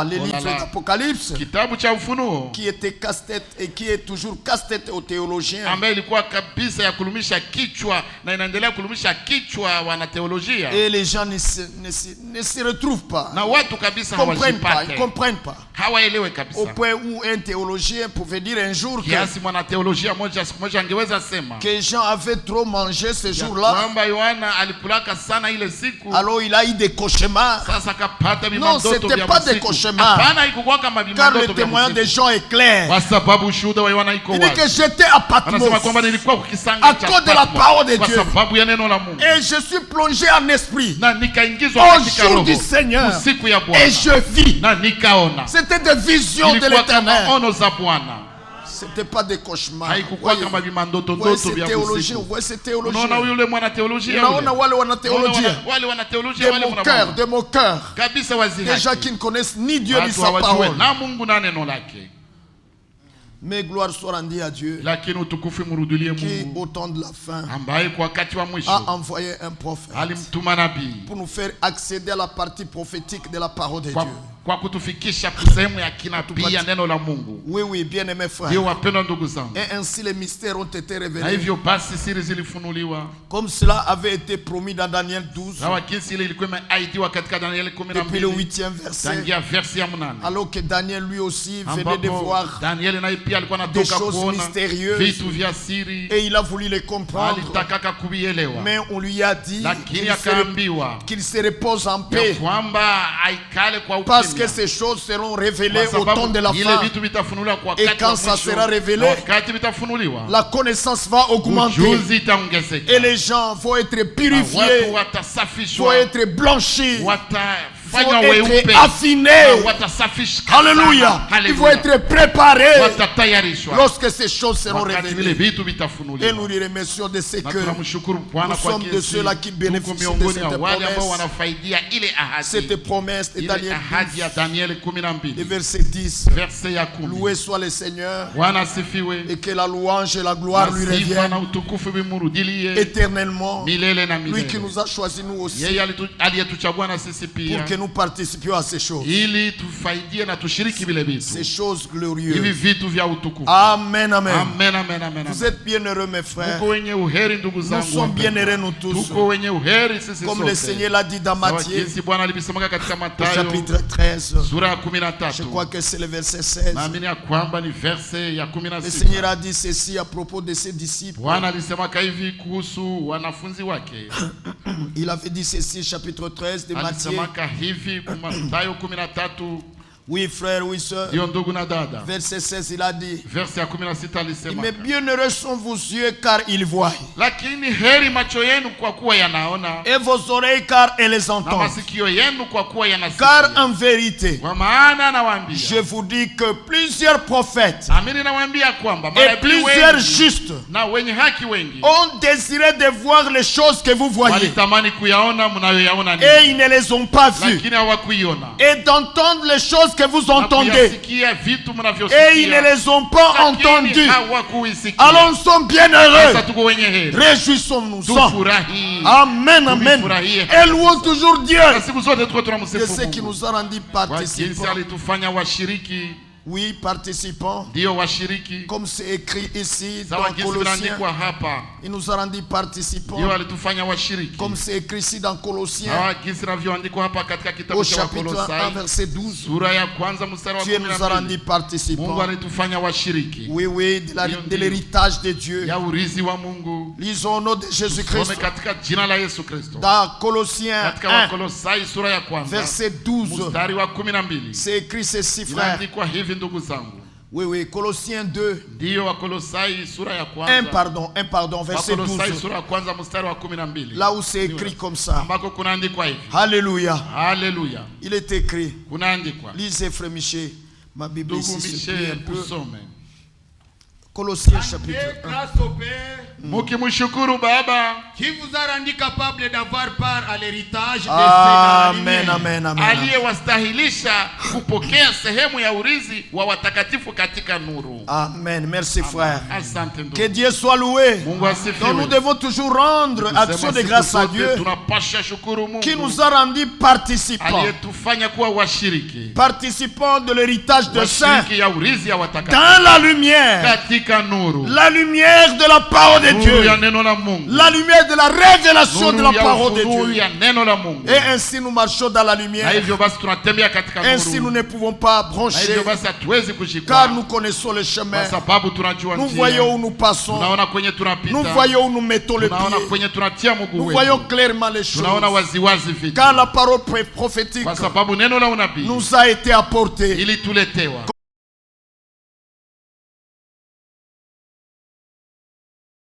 Les livres d'Apocalypse, qui était casse-tête et qui est toujours casse-tête aux théologiens. Et les gens ne se retrouvent pas. Ils ne comprennent pas. Au point où un théologien pouvait dire un jour que Jean avait trop mangé ce jour-là. Alors il a eu des cauchemars. Non, ce n'était pas des cauchemars. Car le témoignage des gens est clair. Il dit que j'étais à Patmos à cause de la parole de Dieu. Et je suis plongé en esprit au jour du Seigneur. Et je vis. C'était des visions de l'Éternel. Ce n'était pas des cauchemars. Voyez ces théologiens. De mon cœur. Des gens qui ne connaissent ni Dieu ni sa parole. Mais gloire soit rendue à Dieu qui, au temps de la fin, a envoyé un prophète pour nous faire accéder à la partie prophétique de la parole de Dieu. Oui, oui, bien aimé frère. Et ainsi les mystères ont été révélés. Comme cela avait été promis dans Daniel 12. Depuis le 8e verset. Alors que Daniel lui aussi venait de voir des choses mystérieuses. Et il a voulu les comprendre. Mais on lui a dit qu'il se repose en paix. Parce que ces choses seront révélées au temps de la fin. Et quand ça sera révélé, la connaissance va augmenter. Et les gens vont être purifiés, vont être blanchis, vont être affinés. Alléluia. Ils vont être préparés lorsque ces choses seront révélées. Et nous les remercions de ce que nous sommes de ceux-là qui bénéficient de cette promesse. Cette promesse de Daniel 12, le verset 10. Loué soit le Seigneur et que la louange et la gloire lui reviennent éternellement. Lui qui nous a choisis nous aussi pour que nous participions à ces choses. Ces choses glorieuses. Amen, amen. Vous êtes bien heureux mes frères. Nous sommes bien heureux nous tous. Comme le Seigneur l'a dit dans Matthieu au chapitre 13. Je crois que c'est le verset 16. Le Seigneur a dit ceci à propos de ses disciples. Il avait dit ceci, chapitre 13 de Matthieu. Oui frère, oui soeur. Verset 16 il a dit. Mais bienheureux sont vos yeux car ils voient. Et vos oreilles car elles les entendent. Car en vérité, je vous dis que plusieurs prophètes et plusieurs justes ont désiré de voir les choses que vous voyez. Et ils ne les ont pas vues. Et d'entendre les choses que vous entendez. Et ils ne les ont pas entendues. Alors nous sommes bien heureux. Réjouissons-nous. Amen, amen. Et louons toujours Dieu. C'est ce qui nous a rendu participants. Oui, participants. Comme c'est écrit ici dans Colossiens. Il nous a rendu participants. Comme c'est écrit ici dans Colossiens. Au chapitre 1, verset 12. Dieu nous a rendu participants. Oui, oui, de l'héritage de Dieu. Lisons au nom de Jésus-Christ. Dans Colossiens 1, verset 12. C'est écrit ceci, frère. Oui, oui, Colossiens 2. 1 pardon, verset 12. Là où c'est écrit comme ça. Alléluia. Alléluia. Il est écrit. Lisez, frère Michel. Ma Bible ici se plie un peu. Colossiens chapitre 1. Mukimshukuru Baba qui vous a rendu capable d'avoir part à l'héritage de Amen, amen, amen. Aliyewastahilisha kupokea sehemu ya urithi wa watakatifu katika nuru. Amen. Merci frère. Asante ndugu. Que Dieu soit loué. Mungu asifiwe. Donc nous devons toujours rendre action de grâce à Dieu tunapasha shukuru Mungu qui nous a rendu participants. Aliyetufanya kuwa washiriki. Participants de l'héritage de saints. Ya urithi ya watakatifu. Dans la lumière. Katika nuru. La lumière de la parole de Dieu. Ya neno la Mungu. La lumière de la révélation de la parole de Dieu. Ya neno la Mungu. Et ainsi nous marchons dans la lumière. Na hivyo basi tunatembea katika nuru. Ainsi nous ne pouvons pas brancher. Na hivyo basi hatuwezi kushikwa. Car nous connaissons le chemin. Kwa sababu tunajua njia. Nous voyons où nous passons. Tunaona kwenye tunapita. Nous voyons où nous mettons le pied. Tunaona kwenye tunatia mguu wetu. Nous voyons clairement les choses. Tunaona waziwazi vitu. Car la parole prophétique kwa sababu neno la unabii nous a été apportée. ili tuletewa.